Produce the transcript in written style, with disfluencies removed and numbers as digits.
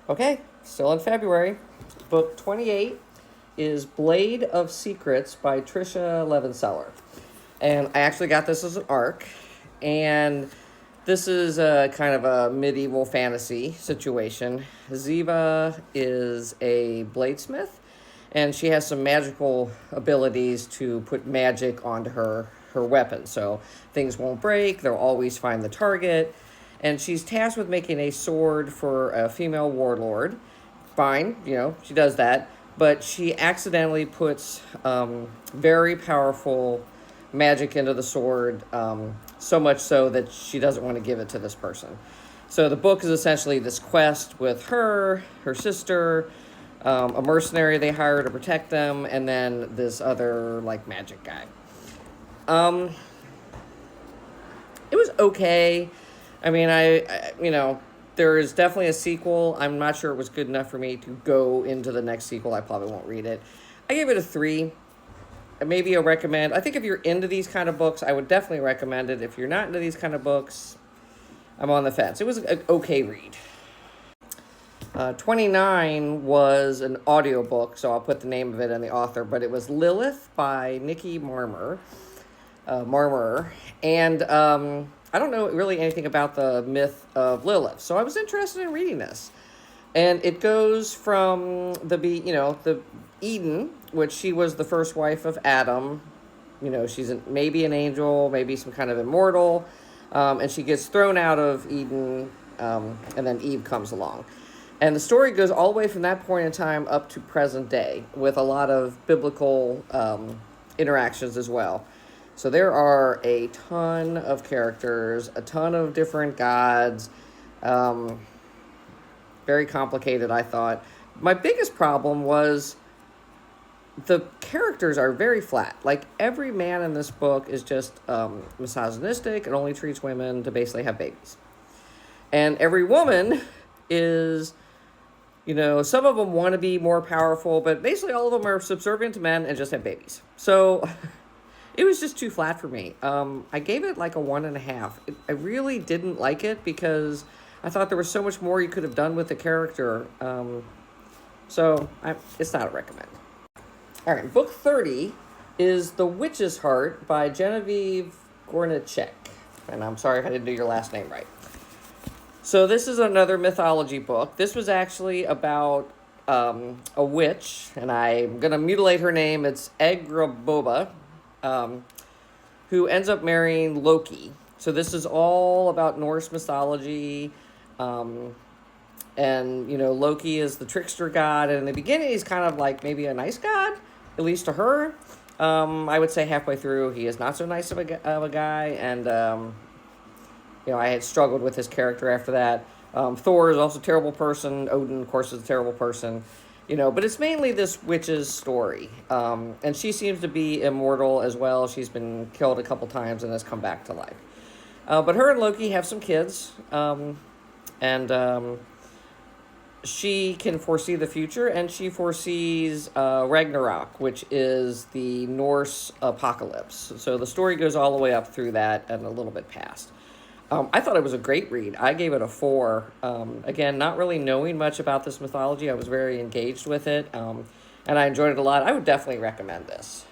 Okay, still in February. Book 28 is Blade of Secrets by Trisha Levenseller. And I actually got this as an ARC. And this is a kind of a medieval fantasy situation. Ziva is a bladesmith, and she has some magical abilities to put magic onto her weapon. So things won't break, they'll always find the target. And she's tasked with making a sword for a female warlord. Fine, she does that. But she accidentally puts very powerful magic into the sword, so much so that she doesn't want to give it to this person. So the book is essentially this quest with her sister, a mercenary they hire to protect them, and then this other, magic guy. It was okay. I mean, there is definitely a sequel. I'm not sure it was good enough for me to go into the next sequel. I probably won't read it. I gave it a 3. Maybe a recommend. I think if you're into these kind of books, I would definitely recommend it. If you're not into these kind of books, I'm on the fence. It was an okay read. 29 was an audiobook, so I'll put the name of it and the author, but it was Lilith by Nikki Marmer. And I don't know really anything about the myth of Lilith, so I was interested in reading this. And it goes from the Eden, which she was the first wife of Adam. She's maybe an angel, maybe some kind of immortal. And she gets thrown out of Eden, and then Eve comes along. And the story goes all the way from that point in time up to present day, with a lot of biblical interactions as well. So there are a ton of characters, a ton of different gods. Very complicated, I thought. My biggest problem was the characters are very flat. Every man in this book is just misogynistic and only treats women to basically have babies. And every woman is, some of them want to be more powerful, but basically all of them are subservient to men and just have babies. So it was just too flat for me. I gave it a 1.5. I really didn't like it because I thought there was so much more you could have done with the character. It's not a recommend. All right, book 30 is The Witch's Heart by Genevieve Gornichek. And I'm sorry if I didn't do your last name right. So this is another mythology book. This was actually about a witch, and I'm going to mutilate her name. It's Agrabah, who ends up marrying Loki. So this is all about Norse mythology. Loki is the trickster god, and in the beginning he's kind of maybe a nice god, at least to her. I would say halfway through he is not so nice of a guy, and I had struggled with his character after that. Thor is also a terrible person. Odin, of course, is a terrible person. But it's mainly this witch's story. And she seems to be immortal as well. She's been killed a couple times and has come back to life. But her and Loki have some kids. She can foresee the future, and she foresees Ragnarok, which is the Norse apocalypse. So the story goes all the way up through that and a little bit past. I thought it was a great read. I gave it a 4. Again, not really knowing much about this mythology, I was very engaged with it, and I enjoyed it a lot. I would definitely recommend this.